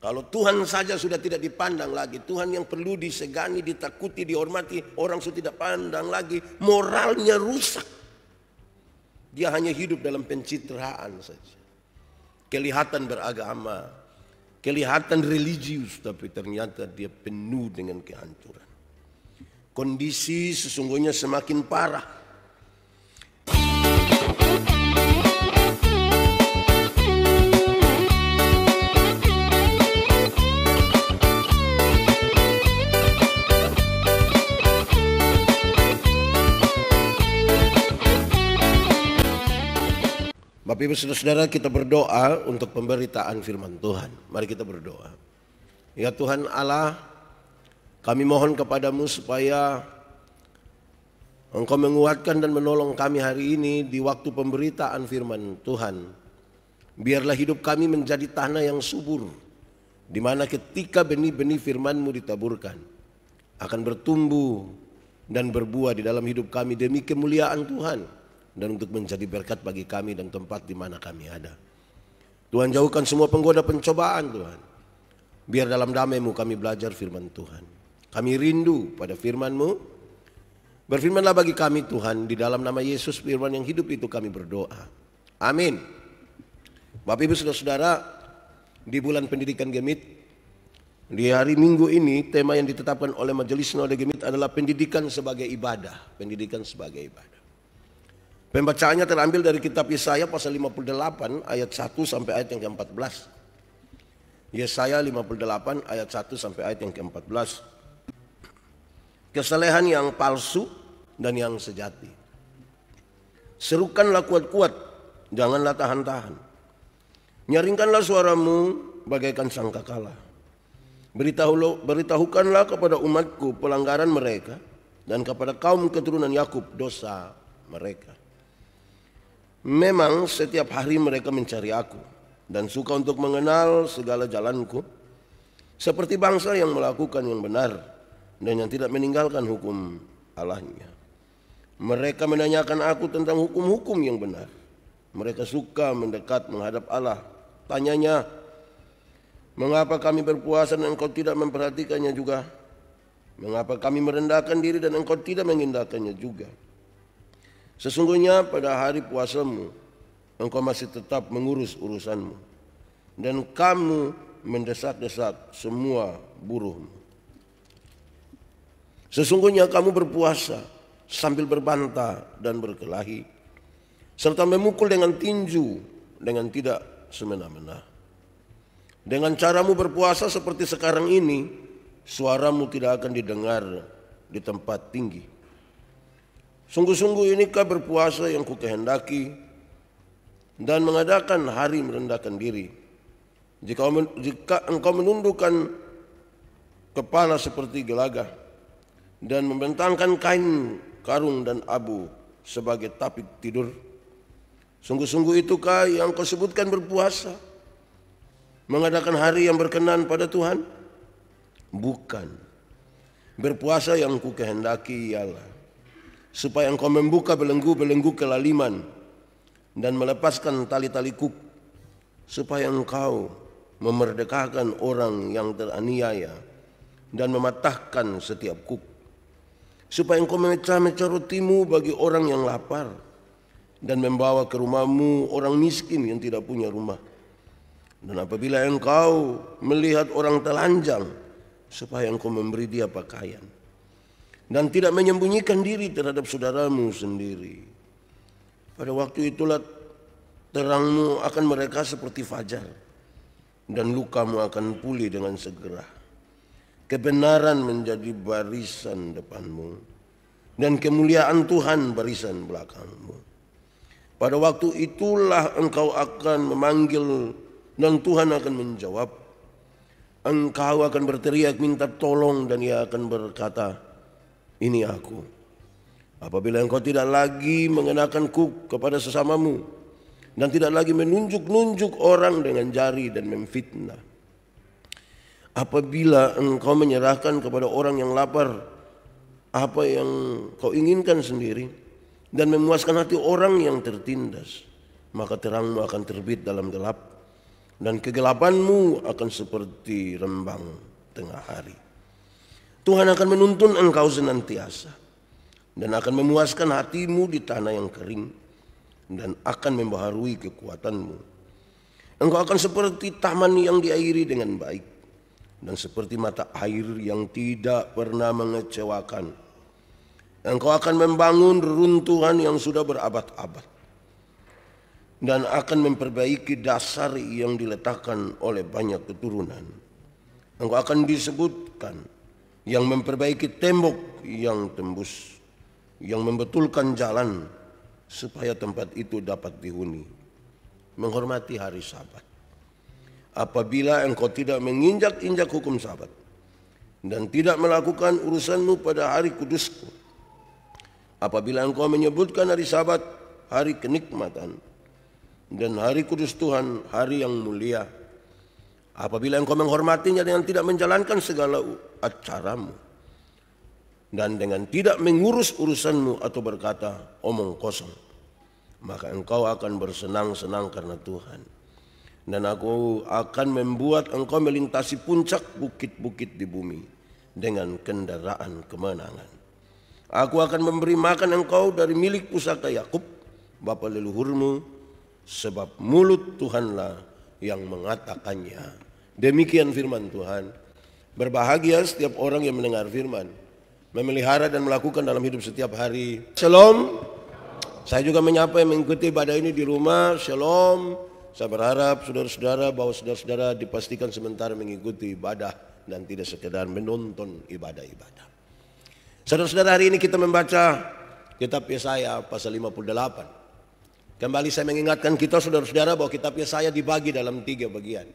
Kalau Tuhan saja sudah tidak dipandang lagi, Tuhan yang perlu disegani, ditakuti, dihormati, orang sudah tidak pandang lagi, moralnya rusak. Dia hanya hidup dalam pencitraan saja. Kelihatan beragama, kelihatan religius, tapi ternyata dia penuh dengan kehancuran. Kondisi sesungguhnya semakin parah. Bapak Ibu Saudara-saudara, kita berdoa untuk pemberitaan firman Tuhan. Mari kita berdoa. Ya Tuhan Allah, kami mohon kepadamu supaya Engkau menguatkan dan menolong kami hari ini di waktu pemberitaan firman Tuhan. Biarlah hidup kami menjadi tanah yang subur, di mana ketika benih-benih firman-Mu ditaburkan, akan bertumbuh dan berbuah di dalam hidup kami demi kemuliaan Tuhan. Dan untuk menjadi berkat bagi kami dan tempat di mana kami ada. Tuhan, jauhkan semua penggoda pencobaan Tuhan. Biar dalam damai-Mu kami belajar firman Tuhan. Kami rindu pada firman-Mu. Berfirmanlah bagi kami Tuhan, di dalam nama Yesus firman yang hidup itu kami berdoa. Amin. Bapak Ibu Saudara-saudara, di bulan pendidikan Gemit, di hari Minggu ini tema yang ditetapkan oleh Majelis Sinode Gemit adalah pendidikan sebagai ibadah. Pendidikan sebagai ibadah. Pembacaannya terambil dari kitab Yesaya pasal 58 ayat 1 sampai ayat yang ke-14. Yesaya 58 ayat 1 sampai ayat yang ke-14. Kesalehan yang palsu dan yang sejati. Serukanlah kuat-kuat, janganlah tahan-tahan. Nyaringkanlah suaramu bagaikan sangkakala. Beritahukanlah kepada umatku pelanggaran mereka, dan kepada kaum keturunan Yakub dosa mereka. Memang setiap hari mereka mencari aku dan suka untuk mengenal segala jalanku, seperti bangsa yang melakukan yang benar dan yang tidak meninggalkan hukum Allahnya. Mereka menanyakan aku tentang hukum-hukum yang benar. Mereka suka mendekat menghadap Allah. Tanyanya, mengapa kami berpuasa dan engkau tidak memperhatikannya juga? Mengapa kami merendahkan diri dan engkau tidak mengindahkannya juga? Sesungguhnya pada hari puasamu engkau masih tetap mengurus urusanmu, dan kamu mendesak-desak semua buruhmu. Sesungguhnya kamu berpuasa sambil berbantah dan berkelahi, serta memukul dengan tinju dengan tidak semena-mena. Dengan caramu berpuasa seperti sekarang ini, suaramu tidak akan didengar di tempat tinggi. Sungguh-sungguh inikah berpuasa yang kukehendaki, dan mengadakan hari merendahkan diri. Jika engkau menundukkan kepala seperti gelagah, dan membentangkan kain karung dan abu sebagai tapik tidur. Sungguh-sungguh itukah yang kau sebutkan berpuasa, mengadakan hari yang berkenan pada Tuhan? Bukan. Berpuasa yang kukehendaki ialah supaya engkau membuka belenggu-belenggu kelaliman dan melepaskan tali-tali kuk, supaya engkau memerdekakan orang yang teraniaya dan mematahkan setiap kuk, supaya engkau memecah-mecah rotimu bagi orang yang lapar dan membawa ke rumahmu orang miskin yang tidak punya rumah. Dan apabila engkau melihat orang telanjang, supaya engkau memberi dia pakaian, dan tidak menyembunyikan diri terhadap saudaramu sendiri. Pada waktu itulah terangmu akan mereka seperti fajar, dan lukamu akan pulih dengan segera. Kebenaran menjadi barisan depanmu, dan kemuliaan Tuhan barisan belakangmu. Pada waktu itulah engkau akan memanggil, dan Tuhan akan menjawab. Engkau akan berteriak minta tolong, dan Ia akan berkata, ini aku. Apabila engkau tidak lagi mengenakan kuk kepada sesamamu, dan tidak lagi menunjuk-nunjuk orang dengan jari dan memfitnah. Apabila engkau menyerahkan kepada orang yang lapar apa yang kau inginkan sendiri, dan memuaskan hati orang yang tertindas, maka terangmu akan terbit dalam gelap, dan kegelapanmu akan seperti rembang tengah hari. Tuhan akan menuntun engkau senantiasa dan akan memuaskan hatimu di tanah yang kering dan akan membaharui kekuatanmu. Engkau akan seperti taman yang diairi dengan baik dan seperti mata air yang tidak pernah mengecewakan. Engkau akan membangun reruntuhan yang sudah berabad-abad dan akan memperbaiki dasar yang diletakkan oleh banyak keturunan. Engkau akan disebutkan yang memperbaiki tembok yang tembus, yang membetulkan jalan supaya tempat itu dapat dihuni. Menghormati hari Sabat. Apabila engkau tidak menginjak-injak hukum Sabat dan tidak melakukan urusanmu pada hari kudusku, apabila engkau menyebutkan hari Sabat hari kenikmatan dan hari kudus Tuhan hari yang mulia, apabila engkau menghormatinya dengan tidak menjalankan segala acaramu dan dengan tidak mengurus urusanmu atau berkata omong kosong, maka engkau akan bersenang-senang karena Tuhan. Dan aku akan membuat engkau melintasi puncak bukit-bukit di bumi dengan kendaraan kemenangan. Aku akan memberi makan engkau dari milik pusaka Yakub, bapa leluhurmu, sebab mulut Tuhanlah yang mengatakannya. Demikian firman Tuhan. Berbahagia setiap orang yang mendengar firman, memelihara dan melakukan dalam hidup setiap hari. Shalom. Saya juga menyapa yang mengikuti ibadah ini di rumah. Shalom. Saya berharap saudara-saudara bahwa saudara-saudara dipastikan sementara mengikuti ibadah dan tidak sekedar menonton ibadah-ibadah. Saudara-saudara, hari ini kita membaca kitab Yesaya pasal 58. Kembali saya mengingatkan kita saudara-saudara bahwa kitab Yesaya dibagi dalam 3 bagian.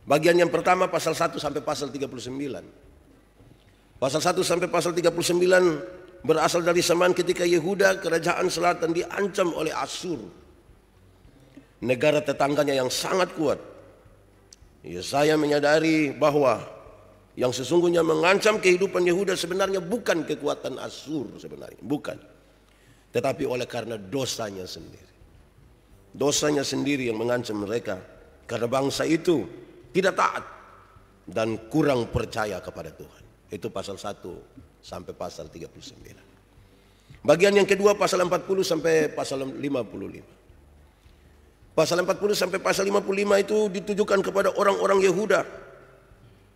Bagian yang pertama pasal 1 sampai pasal 39. Pasal 1 sampai pasal 39 berasal dari zaman ketika Yehuda, kerajaan selatan, diancam oleh Asyur, negara tetangganya yang sangat kuat. Yesaya menyadari bahwa yang sesungguhnya mengancam kehidupan Yehuda sebenarnya bukan kekuatan Asyur sebenarnya, bukan. Tetapi oleh karena dosanya sendiri. Dosanya sendiri yang mengancam mereka. Karena bangsa itu tidak taat dan kurang percaya kepada Tuhan. Itu pasal 1 sampai pasal 39. Bagian yang kedua pasal 40 sampai pasal 55. Pasal 40 sampai pasal 55 itu ditujukan kepada orang-orang Yehuda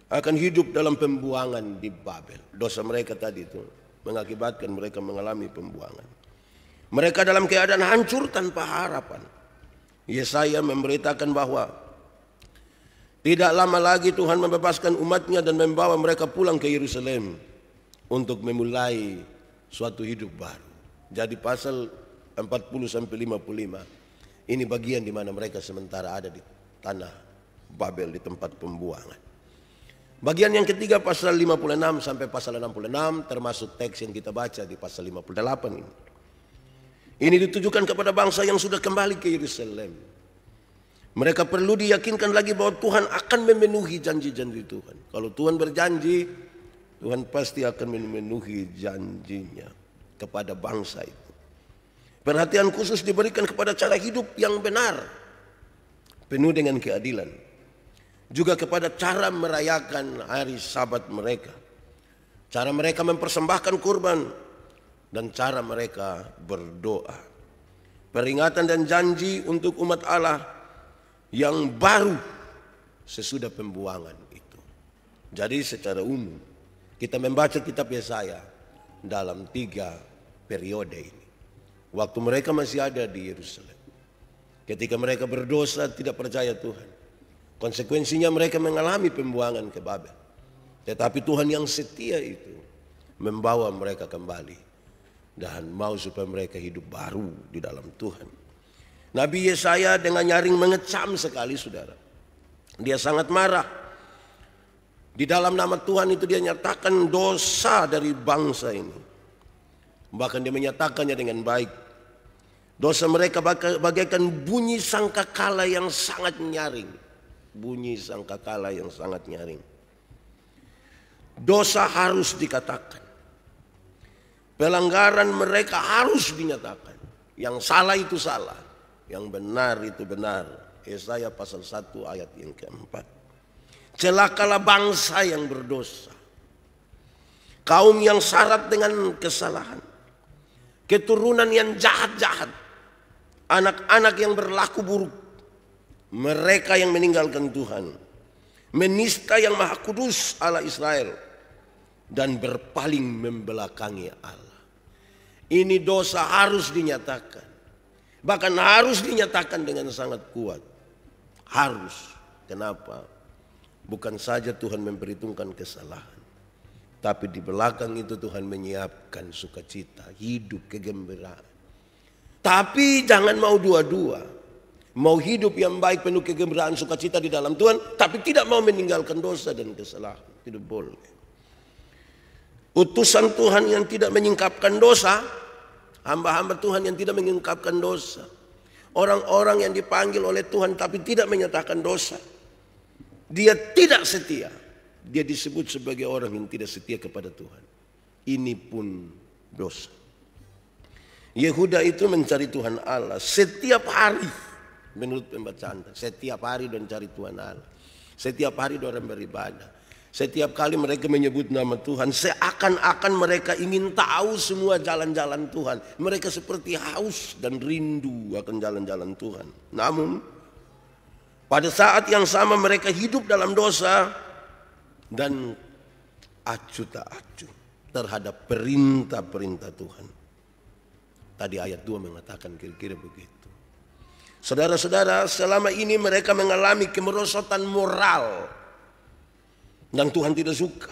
akan hidup dalam pembuangan di Babel. Dosa mereka tadi itu mengakibatkan mereka mengalami pembuangan. Mereka dalam keadaan hancur tanpa harapan. Yesaya memberitakan bahwa tidak lama lagi Tuhan membebaskan umatnya dan membawa mereka pulang ke Yerusalem untuk memulai suatu hidup baru. Jadi pasal 40 sampai 55 ini bagian di mana mereka sementara ada di tanah Babel, di tempat pembuangan. Bagian yang ketiga pasal 56 sampai pasal 66 termasuk teks yang kita baca di pasal 58 ini. Ini ditujukan kepada bangsa yang sudah kembali ke Yerusalem. Mereka perlu diyakinkan lagi bahwa Tuhan akan memenuhi janji-janji Tuhan. Kalau Tuhan berjanji, Tuhan pasti akan memenuhi janjinya kepada bangsa itu. Perhatian khusus diberikan kepada cara hidup yang benar, penuh dengan keadilan. Juga kepada cara merayakan hari Sabat mereka. Cara mereka mempersembahkan kurban dan cara mereka berdoa. Peringatan dan janji untuk umat Allah yang baru sesudah pembuangan itu. Jadi secara umum kita membaca kitab Yesaya dalam 3 periode ini. Waktu mereka masih ada di Yerusalem, ketika mereka berdosa tidak percaya Tuhan, konsekuensinya mereka mengalami pembuangan ke Babel. Tetapi Tuhan yang setia itu membawa mereka kembali dan mau supaya mereka hidup baru di dalam Tuhan. Nabi Yesaya dengan nyaring mengecam sekali saudara. Dia sangat marah. Di dalam nama Tuhan itu dia nyatakan dosa dari bangsa ini. Bahkan dia menyatakannya dengan baik. Dosa mereka bagaikan bunyi sangkakala yang sangat nyaring. Bunyi sangkakala yang sangat nyaring. Dosa harus dikatakan. Pelanggaran mereka harus dinyatakan. Yang salah itu salah, yang benar itu benar. Yesaya pasal 1 ayat yang keempat. Celakalah bangsa yang berdosa, kaum yang syarat dengan kesalahan, keturunan yang jahat-jahat, anak-anak yang berlaku buruk, mereka yang meninggalkan Tuhan, menista yang Maha Kudus Allah Israel, dan berpaling membelakangi Allah. Ini dosa harus dinyatakan, bahkan harus dinyatakan dengan sangat kuat. Harus. Kenapa? Bukan saja Tuhan memperhitungkan kesalahan, tapi di belakang itu Tuhan menyiapkan sukacita, hidup, kegembiraan. Tapi jangan mau dua-dua. Mau hidup yang baik penuh kegembiraan sukacita di dalam Tuhan, tapi tidak mau meninggalkan dosa dan kesalahan. Tidak boleh. Utusan Tuhan yang tidak menyingkapkan dosa, hamba-hamba Tuhan yang tidak menyingkapkan dosa, orang-orang yang dipanggil oleh Tuhan tapi tidak menyatakan dosa, dia tidak setia. Dia disebut sebagai orang yang tidak setia kepada Tuhan. Ini pun dosa. Yehuda itu mencari Tuhan Allah setiap hari. Menurut pembacaan, setiap hari dan cari Tuhan Allah. Setiap hari orang beribadah. Setiap kali mereka menyebut nama Tuhan, seakan-akan mereka ingin tahu semua jalan-jalan Tuhan. Mereka seperti haus dan rindu akan jalan-jalan Tuhan. Namun pada saat yang sama mereka hidup dalam dosa dan acuh tak acuh terhadap perintah-perintah Tuhan. Tadi ayat 2 mengatakan kira-kira begitu. Saudara-saudara, selama ini mereka mengalami kemerosotan moral dan Tuhan tidak suka.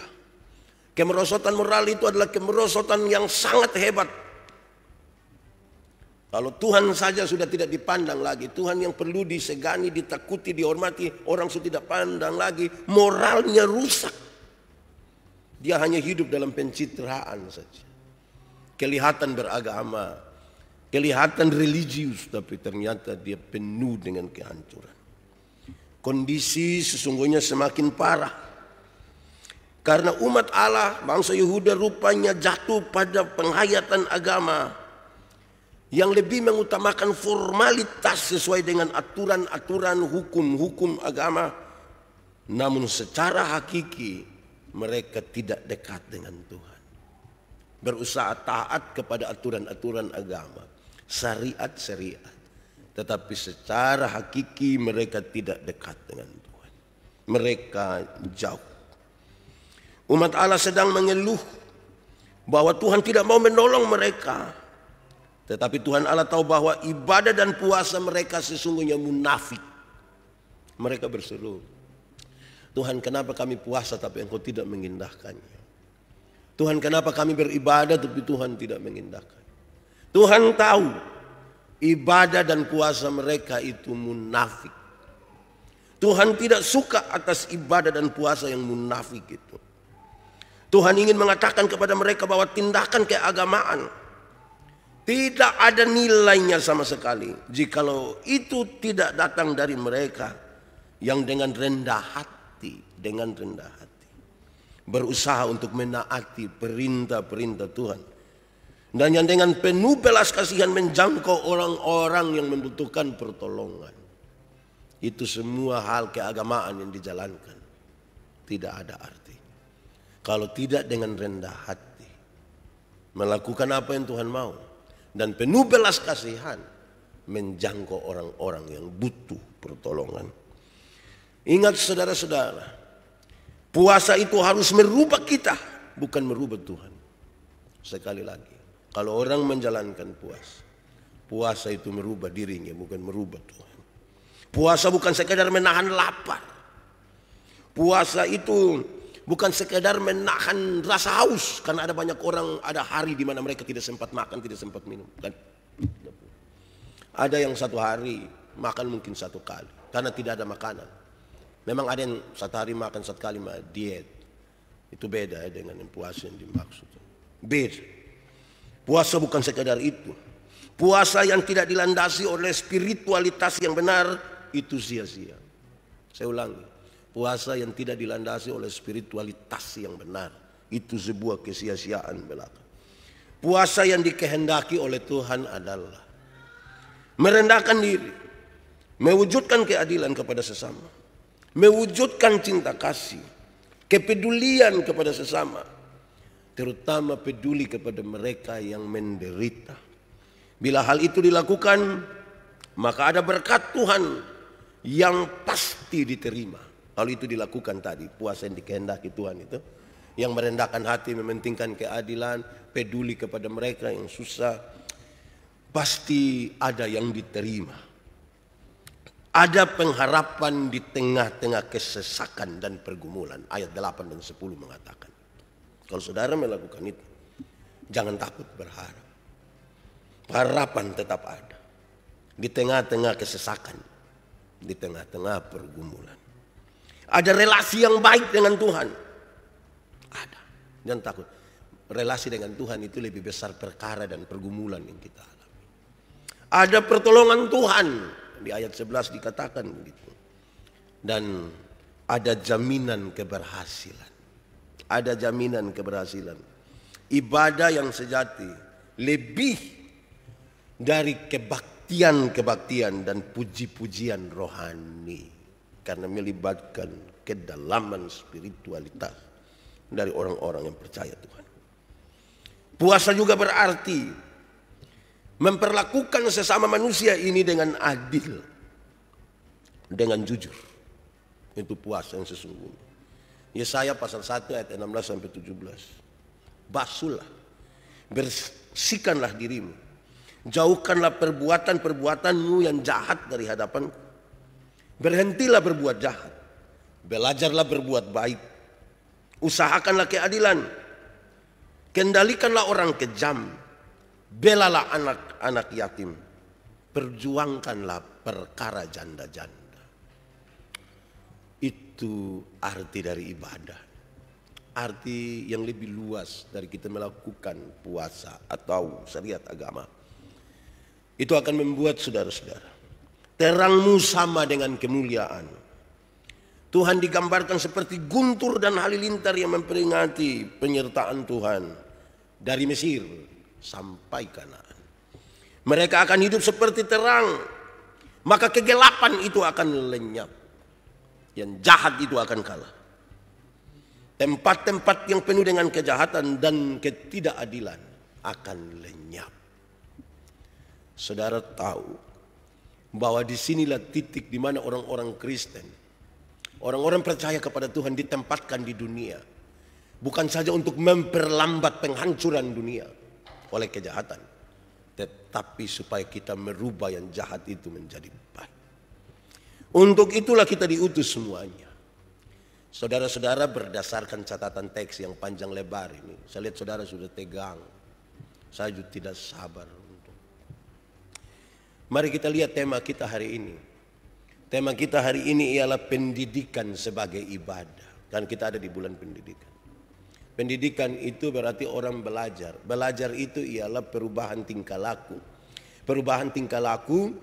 Kemerosotan moral itu adalah kemerosotan yang sangat hebat. Kalau Tuhan saja sudah tidak dipandang lagi, Tuhan yang perlu disegani, ditakuti, dihormati, orang sudah tidak pandang lagi, moralnya rusak. Dia hanya hidup dalam pencitraan saja. Kelihatan beragama, kelihatan religius, tapi ternyata dia penuh dengan kehancuran. Kondisi sesungguhnya semakin parah. Karena umat Allah, bangsa Yehuda rupanya jatuh pada penghayatan agama yang lebih mengutamakan formalitas sesuai dengan aturan-aturan hukum-hukum agama. Namun secara hakiki mereka tidak dekat dengan Tuhan. Berusaha taat kepada aturan-aturan agama, syariat-syariat. Tetapi secara hakiki mereka tidak dekat dengan Tuhan. Mereka jauh. Umat Allah sedang mengeluh bahwa Tuhan tidak mau menolong mereka. Tetapi Tuhan Allah tahu bahwa ibadah dan puasa mereka sesungguhnya munafik. Mereka berseru, Tuhan, kenapa kami puasa tapi Engkau tidak mengindahkannya? Tuhan, kenapa kami beribadah tapi Tuhan tidak mengindahkan? Tuhan tahu ibadah dan puasa mereka itu munafik. Tuhan tidak suka atas ibadah dan puasa yang munafik itu. Tuhan ingin mengatakan kepada mereka bahwa tindakan keagamaan tidak ada nilainya sama sekali jikalau itu tidak datang dari mereka yang dengan rendah hati, berusaha untuk menaati perintah-perintah Tuhan, dan yang dengan penuh belas kasihan menjangkau orang-orang yang membutuhkan pertolongan. Itu semua hal keagamaan yang dijalankan tidak ada arti kalau tidak dengan rendah hati melakukan apa yang Tuhan mau, dan penuh belas kasihan menjangkau orang-orang yang butuh pertolongan. Ingat saudara-saudara, puasa itu harus merubah kita, bukan merubah Tuhan. Sekali lagi, kalau orang menjalankan puasa itu merubah dirinya, bukan merubah Tuhan. Puasa bukan sekedar menahan lapar. Puasa itu bukan sekedar menahan rasa haus, karena ada banyak orang, ada hari di mana mereka tidak sempat makan, tidak sempat minum. Kan? Ada yang satu hari makan mungkin satu kali, karena tidak ada makanan. Memang ada yang satu hari makan satu kali, diet. Itu beda ya dengan yang puasa yang dimaksud. Beda. Puasa bukan sekedar itu. Puasa yang tidak dilandasi oleh spiritualitas yang benar, itu sia-sia. Saya ulangi. Puasa yang tidak dilandasi oleh spiritualitas yang benar, itu sebuah kesia-siaan belaka. Puasa yang dikehendaki oleh Tuhan adalah merendahkan diri, mewujudkan keadilan kepada sesama, mewujudkan cinta kasih, kepedulian kepada sesama, terutama peduli kepada mereka yang menderita. Bila hal itu dilakukan, maka ada berkat Tuhan yang pasti diterima. Kalau itu dilakukan tadi, puasa yang dikehendaki Tuhan itu, yang merendahkan hati, mementingkan keadilan, peduli kepada mereka yang susah, pasti ada yang diterima. Ada pengharapan di tengah-tengah kesesakan dan pergumulan. Ayat 8 dan 10 mengatakan, kalau saudara melakukan itu, jangan takut berharap. Harapan tetap ada di tengah-tengah kesesakan, di tengah-tengah pergumulan. Ada relasi yang baik dengan Tuhan. Ada. Jangan takut. Relasi dengan Tuhan itu lebih besar perkara dan pergumulan yang kita alami. Ada pertolongan Tuhan. Di ayat 11 dikatakan begitu. Dan ada jaminan keberhasilan. Ada jaminan keberhasilan. Ibadah yang sejati lebih dari kebaktian dan puji-pujian rohani. Karena melibatkan kedalaman spiritualitas dari orang-orang yang percaya Tuhan. Puasa juga berarti memperlakukan sesama manusia ini dengan adil, dengan jujur. Itu puasa yang sesungguhnya. Yesaya pasal 1 ayat 16 sampai 17. Basuhlah, bersihkanlah dirimu, jauhkanlah perbuatan-perbuatanmu yang jahat dari hadapanku. Berhentilah berbuat jahat, belajarlah berbuat baik, usahakanlah keadilan, kendalikanlah orang kejam, belalah anak-anak yatim, perjuangkanlah perkara janda-janda. Itu arti dari ibadah. Arti yang lebih luas dari kita melakukan puasa atau syariat agama. Itu akan membuat saudara-saudara, terangmu sama dengan kemuliaan. Tuhan digambarkan seperti guntur dan halilintar yang memperingati penyertaan Tuhan dari Mesir sampai Kanaan. Mereka akan hidup seperti terang, maka kegelapan itu akan lenyap. Yang jahat itu akan kalah. Tempat-tempat yang penuh dengan kejahatan dan ketidakadilan akan lenyap. Saudara tahu bahwa disinilah titik di mana orang-orang Kristen, orang-orang percaya kepada Tuhan ditempatkan di dunia, bukan saja untuk memperlambat penghancuran dunia oleh kejahatan, tetapi supaya kita merubah yang jahat itu menjadi baik. Untuk itulah kita diutus semuanya. Saudara-saudara, berdasarkan catatan teks yang panjang lebar ini, saya lihat saudara sudah tegang. Saya juga tidak sabar. Mari kita lihat tema kita hari ini. Tema kita hari ini ialah pendidikan sebagai ibadah. Kan kita ada di bulan pendidikan. Pendidikan itu berarti orang belajar. Belajar itu ialah perubahan tingkah laku. Perubahan tingkah laku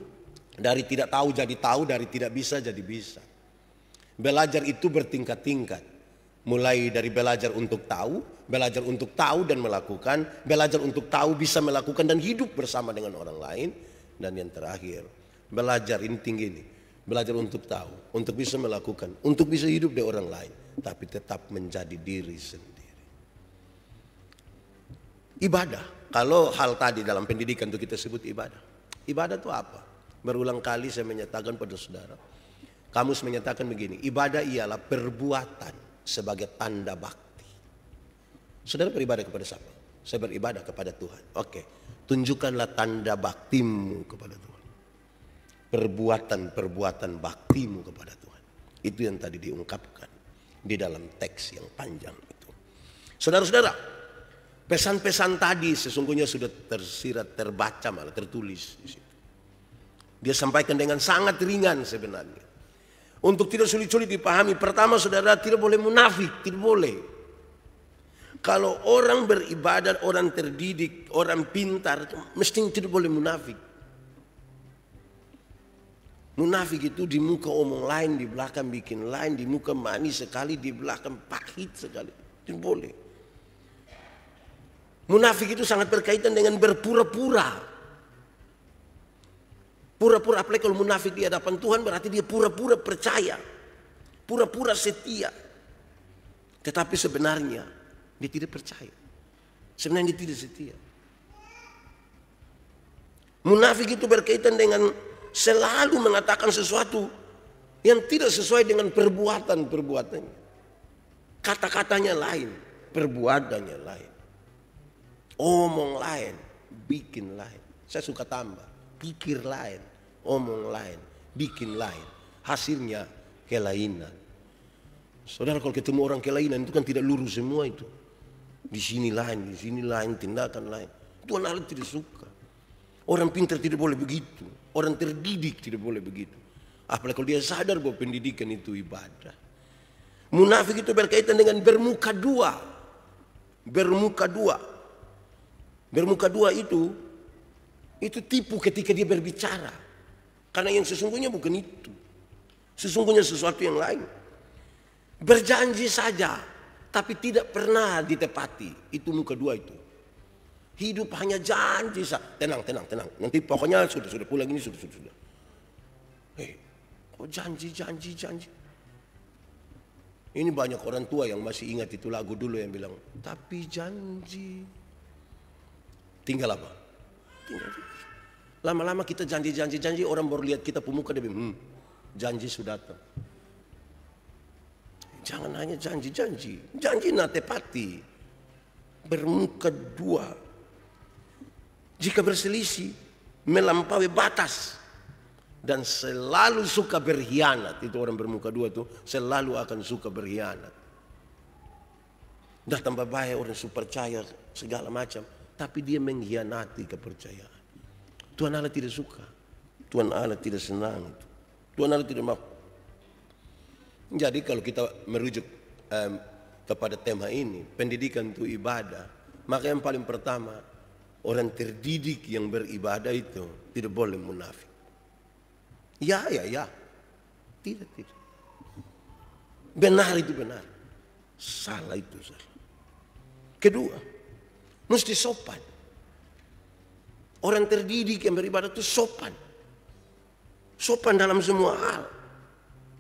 dari tidak tahu jadi tahu, dari tidak bisa jadi bisa. Belajar itu bertingkat-tingkat. Mulai dari belajar untuk tahu dan melakukan, belajar untuk tahu, bisa melakukan dan hidup bersama dengan orang lain. Dan yang terakhir, belajar ini tinggi nih. Belajar untuk tahu, untuk bisa melakukan, untuk bisa hidup di orang lain, tapi tetap menjadi diri sendiri. Ibadah, kalau hal tadi dalam pendidikan itu kita sebut ibadah. Ibadah itu apa? Berulang kali saya menyatakan pada saudara, kamus menyatakan begini, ibadah ialah perbuatan sebagai tanda bakti. Saudara beribadah kepada siapa? Saya beribadah kepada Tuhan. Oke. Tunjukkanlah tanda baktimu kepada Tuhan. Perbuatan-perbuatan baktimu kepada Tuhan. Itu yang tadi diungkapkan di dalam teks yang panjang itu. Saudara-saudara, pesan-pesan tadi sesungguhnya sudah tersirat, terbaca, malah tertulis di situ. Dia sampaikan dengan sangat ringan sebenarnya. Untuk tidak sulit-sulit dipahami, pertama saudara tidak boleh munafik, tidak boleh. Kalau orang beribadat, orang terdidik, orang pintar, mesti tidak boleh munafik. Munafik itu di muka omong lain, di belakang bikin lain, di muka manis sekali, di belakang pahit sekali. Tidak boleh. Munafik itu sangat berkaitan dengan berpura-pura. Pura-pura, apalagi kalau munafik di hadapan Tuhan berarti dia pura-pura percaya. Pura-pura setia. Tetapi sebenarnya dia tidak percaya. Sebenarnya dia tidak setia. Munafik itu berkaitan dengan selalu mengatakan sesuatu yang tidak sesuai dengan perbuatan-perbuatannya. Kata-katanya lain, perbuatannya lain. Omong lain, bikin lain. Saya suka tambah, pikir lain, omong lain, bikin lain. Hasilnya kelainan. Saudara, kalau ketemu orang kelainan itu kan tidak lurus semua itu. Di sini lain, tindakan lain. Tuhan Allah tidak suka. Orang pintar tidak boleh begitu. Orang terdidik tidak boleh begitu. Apalagi kalau dia sadar bahwa pendidikan itu ibadah. Munafik itu berkaitan dengan bermuka dua. Bermuka dua. Bermuka dua itu tipu ketika dia berbicara. Karena yang sesungguhnya bukan itu. Sesungguhnya sesuatu yang lain. Berjanji saja, tapi tidak pernah ditepati. Itu muka dua itu. Hidup hanya janji saja. Tenang. Nanti pokoknya sudah pulang ini sudah. Kok janji. Ini banyak orang tua yang masih ingat itu lagu dulu yang bilang, tapi janji. Tinggal apa? Tinggal. Lama-lama kita janji, orang baru lihat kita pemuka dia bilang, janji sudah datang. Jangan hanya janji. Janji nak tepati. Bermuka dua. Jika berselisih, melampaui batas. Dan selalu suka berkhianat. Itu orang bermuka dua tuh selalu akan suka berkhianat. Dah tambah baik orang super percaya segala macam. Tapi dia mengkhianati kepercayaan. Tuhan Allah tidak suka. Tuhan Allah tidak senang itu. Tuhan Allah tidak mau. Jadi kalau kita merujuk kepada tema ini, pendidikan itu ibadah. Maka yang paling pertama, orang terdidik yang beribadah itu tidak boleh munafik. Ya. Tidak. Benar itu benar. Salah itu salah. Kedua, mesti sopan. Orang terdidik yang beribadah itu sopan. Sopan dalam semua hal.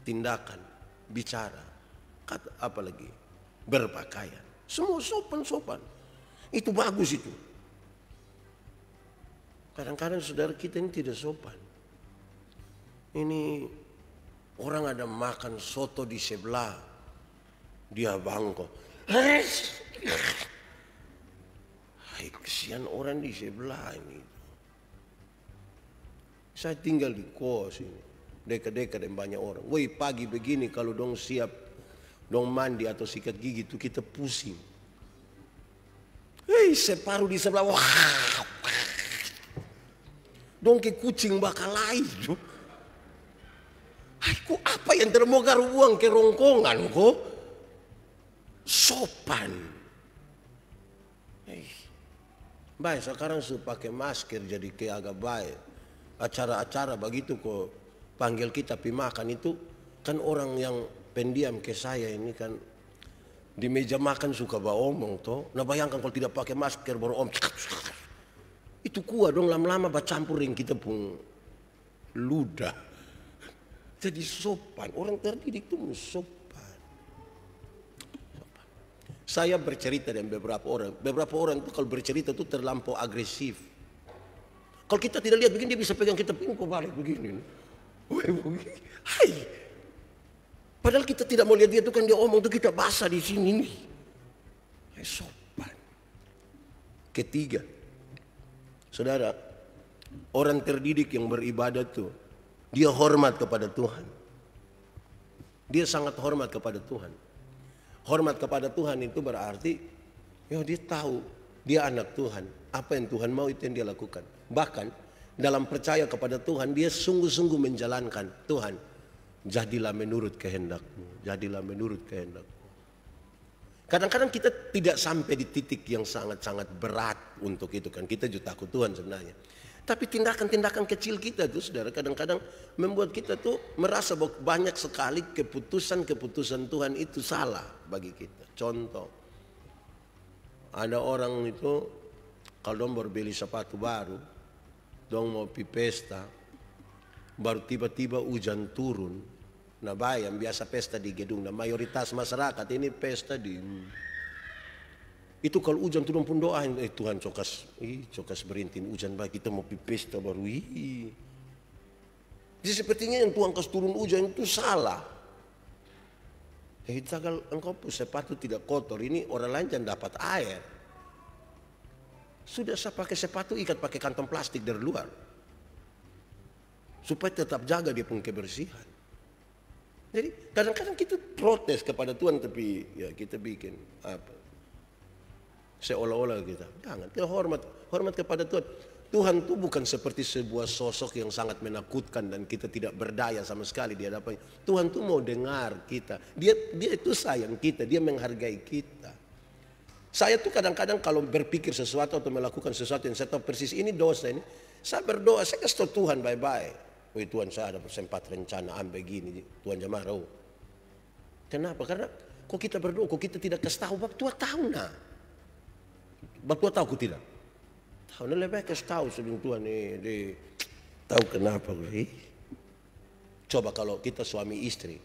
Tindakan, bicara, kata apa lagi? Berpakaian. Semua sopan. Itu bagus itu. Kadang-kadang saudara kita ini tidak sopan. Ini orang ada makan soto di sebelah, dia bangkok. Hai, kesian orang di sebelah ini. Saya tinggal di kos ini, dekat-dekat dan banyak orang. Woi, pagi begini kalau dong siap, dong mandi atau sikat gigi itu kita pusing. Hei, separuh di sebelah, wah, dong ke kucing bakal lain. Aku apa yang termogar uang ke rongkongan kok? Sopan. Baik, sekarang sudah pakai masker jadi kayak agak baik. Acara-acara begitu kok panggil kita pi makan itu kan orang yang pendiam ke saya ini kan di meja makan suka omong toh. Nah bayangkan kalau tidak pakai masker baru itu kuat dong lama-lama bercampur yang kita pun ludah. Jadi sopan, orang terdidik itu sopan. Saya bercerita dengan beberapa orang itu kalau bercerita itu terlampau agresif. Kalau kita tidak lihat begini dia bisa pegang kita pingkau balik begini. Hai. Padahal kita tidak mau lihat dia itu kan dia omong itu kita basah di sini nih. Sopan. Ketiga, saudara, orang terdidik yang beribadah tuh dia hormat kepada Tuhan. Dia sangat hormat kepada Tuhan. Hormat kepada Tuhan itu berarti dia tahu dia anak Tuhan. Apa yang Tuhan mau itu yang dia lakukan. Bahkan dalam percaya kepada Tuhan dia sungguh-sungguh menjalankan. Tuhan, jadilah menurut kehendak-Mu. Jadilah menurut kehendak-Mu. Kadang-kadang kita tidak sampai di titik yang sangat-sangat berat untuk itu kan. Kita juga takut Tuhan sebenarnya. Tapi tindakan-tindakan kecil kita tuh saudara kadang-kadang membuat kita tuh merasa bahwa banyak sekali keputusan-keputusan Tuhan itu salah bagi kita. Contoh, ada orang itu kalau dong baru beli sepatu baru, dong mau pi pesta, baru tiba-tiba hujan turun. Nah bayang biasa pesta di gedung, nah mayoritas masyarakat ini pesta di itu kalau hujan turun pun doain, Tuhan cokas berintin hujan bagi kita mau pi pesta baru Jadi sepertinya yang Tuhan kasih turun hujan itu salah. Kalau engkau pun sepatu tidak kotor, ini orang lain jangan dapat air. Sudah saya pakai sepatu ikat pakai kantong plastik dari luar. Supaya tetap jaga dia punya kebersihan. Jadi kadang-kadang kita protes kepada Tuhan tapi ya kita bikin apa? Seolah-olah kita jangan. Kita hormat kepada Tuhan. Tuhan itu bukan seperti sebuah sosok yang sangat menakutkan dan kita tidak berdaya sama sekali di hadapannya. Tuhan itu mau dengar kita. Dia itu sayang kita, dia menghargai kita. Saya tuh kadang-kadang kalau berpikir sesuatu atau melakukan sesuatu yang saya tahu persis ini dosa ini, saya berdoa, saya kasih tahu Tuhan bye-bye. Wih Tuhan, saya ada sempat rencana begini, Tuhan jamah. Kenapa? Karena kok kita berdoa, kok kita tidak kasih tahu, bab Tuhan tahu nah. Bab Tuhan tahu kok tidak. Tahu nah lebih kasih tahu sebelum Tuhan ini tahu kenapa gue. Coba kalau kita suami istri,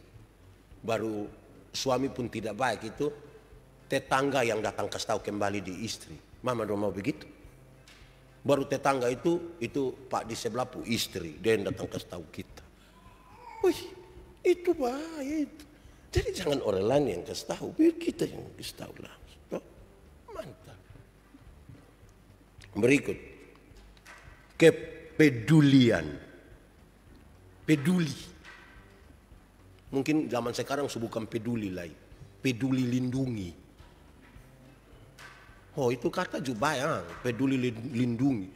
baru suami pun tidak baik itu, tetangga yang datang kasih tahu kembali di istri. Mama dong mau begitu. Baru tetangga itu Pak di sebelah pu istri, dia yang datang kasih tahu kita. Wih, itu bahaya itu. Jadi jangan orang lain yang kasih tahu, biar kita yang kasih tahu langsung. Mantap. Berikut, kepedulian. Peduli. Mungkin zaman sekarang bukan peduli lagi, peduli lindungi. Oh itu kata juga yang peduli lindungi.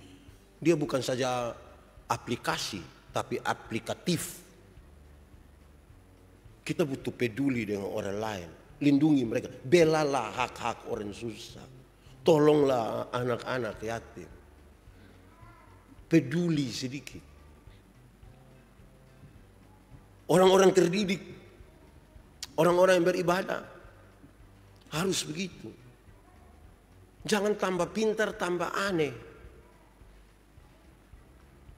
Dia bukan saja aplikasi, tapi aplikatif. Kita butuh peduli dengan orang lain. Lindungi mereka. Belalah hak-hak orang susah. Tolonglah anak-anak yatim. Peduli sedikit. Orang-orang terdidik. Orang-orang yang beribadah. Harus begitu. Jangan tambah pintar, tambah aneh.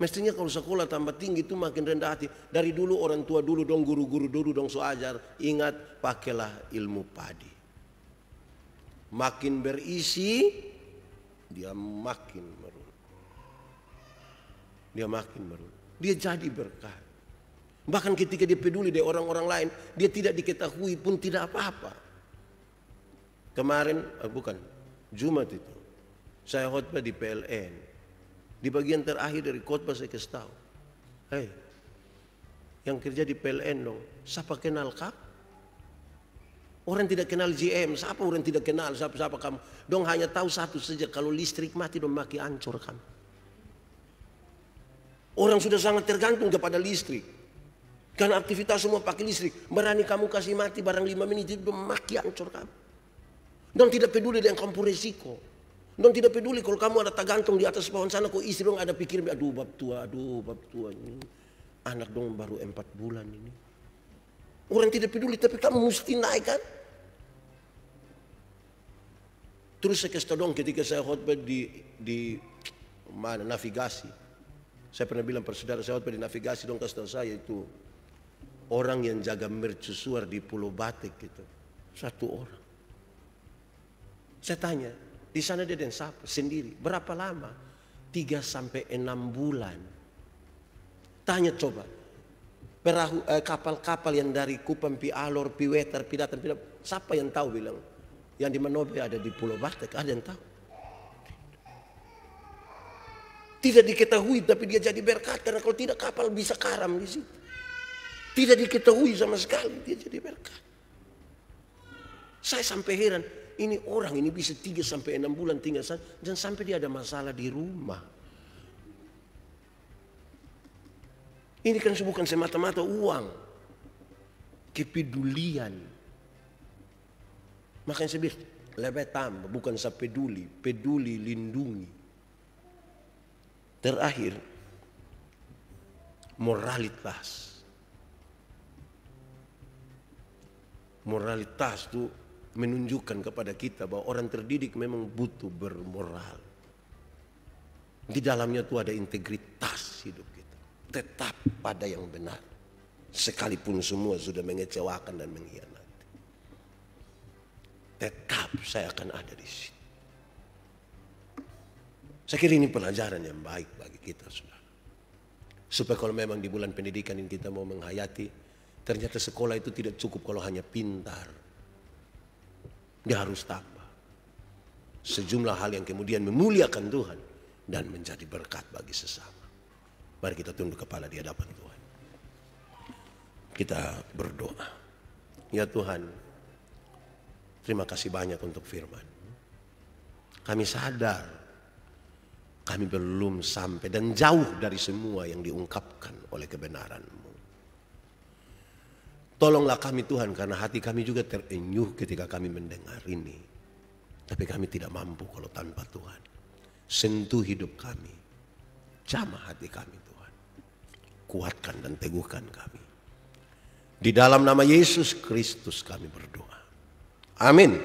Mestinya kalau sekolah tambah tinggi itu makin rendah hati. Dari dulu orang tua dulu dong, guru-guru dulu dong so ajar. Ingat, pakailah ilmu padi. Makin berisi, dia makin merun. Dia makin merun. Dia jadi berkah. Bahkan ketika dia peduli dengan orang-orang lain, dia tidak diketahui pun tidak apa-apa. Kemarin, Jumat itu, saya khotbah di PLN. Di bagian terakhir dari khotbah saya kasih tahu, hei, yang kerja di PLN dong, siapa kenal kak? Orang tidak kenal GM, siapa orang tidak kenal, siapa kamu? Dong hanya tahu satu saja, kalau listrik mati dong maki hancur kamu. Orang sudah sangat tergantung kepada listrik. Karena aktivitas semua pakai listrik. Berani kamu kasih mati barang 5 menit, itu maki hancur kamu. Dong tidak peduli dengan kamu resiko. Dong tidak peduli kalau kamu ada tergantung di atas pohon sana, kok istri dong ada pikir, aduh bab tua ini. Anak dong baru 4 bulan ini. Orang tidak peduli, tapi kamu mesti naik kan. Terus saya kasih dong ketika saya khotbah di mana navigasi. Saya pernah bilang pada saudara saya khotbah di navigasi, dong kasih tahu saya itu orang yang jaga mercusuar di Pulau Batik gitu. 1 orang. Saya tanya, di sana dia dan siapa? Sendiri. Berapa lama? 3 sampai 6 bulan. Tanya coba. Perahu, kapal-kapal yang dari Kupang, Pi Alor, Pi Wetar, Pi Datan, siapa yang tahu bilang? Yang di Manobe ada di Pulau Batik, ada yang tahu? Tidak diketahui, tapi dia jadi berkat. Karena kalau tidak kapal bisa karam di situ. Tidak diketahui sama sekali, dia jadi berkat. Saya sampai heran. Ini orang ini bisa 3 sampai 6 bulan tinggal sana dan sampai dia ada masalah di rumah. Ini kan bukan semata-mata uang. Kepedulian. Makanya saya bilang, lebih tambah, bukan saya peduli, peduli lindungi. Terakhir, moralitas. Moralitas itu menunjukkan kepada kita bahwa orang terdidik memang butuh bermoral. Di dalamnya itu ada integritas hidup kita. tetap pada yang benar. Sekalipun semua sudah mengecewakan dan mengkhianati. Tetap saya akan ada di situ. Saya kira ini pelajaran yang baik bagi kita, saudara. Supaya kalau memang di bulan pendidikan ini kita mau menghayati, ternyata sekolah itu tidak cukup kalau hanya pintar. Dia harus tambah sejumlah hal yang kemudian memuliakan Tuhan dan menjadi berkat bagi sesama. Mari kita tunduk kepala di hadapan Tuhan. Kita berdoa. Ya Tuhan, terima kasih banyak untuk firman. Kami sadar kami belum sampai dan jauh dari semua yang diungkapkan oleh kebenaran-Mu. Tolonglah kami Tuhan, karena hati kami juga terenyuh ketika kami mendengar ini. Tapi kami tidak mampu kalau tanpa Tuhan. Sentuh hidup kami. Jamah hati kami Tuhan. Kuatkan dan teguhkan kami. Di dalam nama Yesus Kristus kami berdoa. Amin.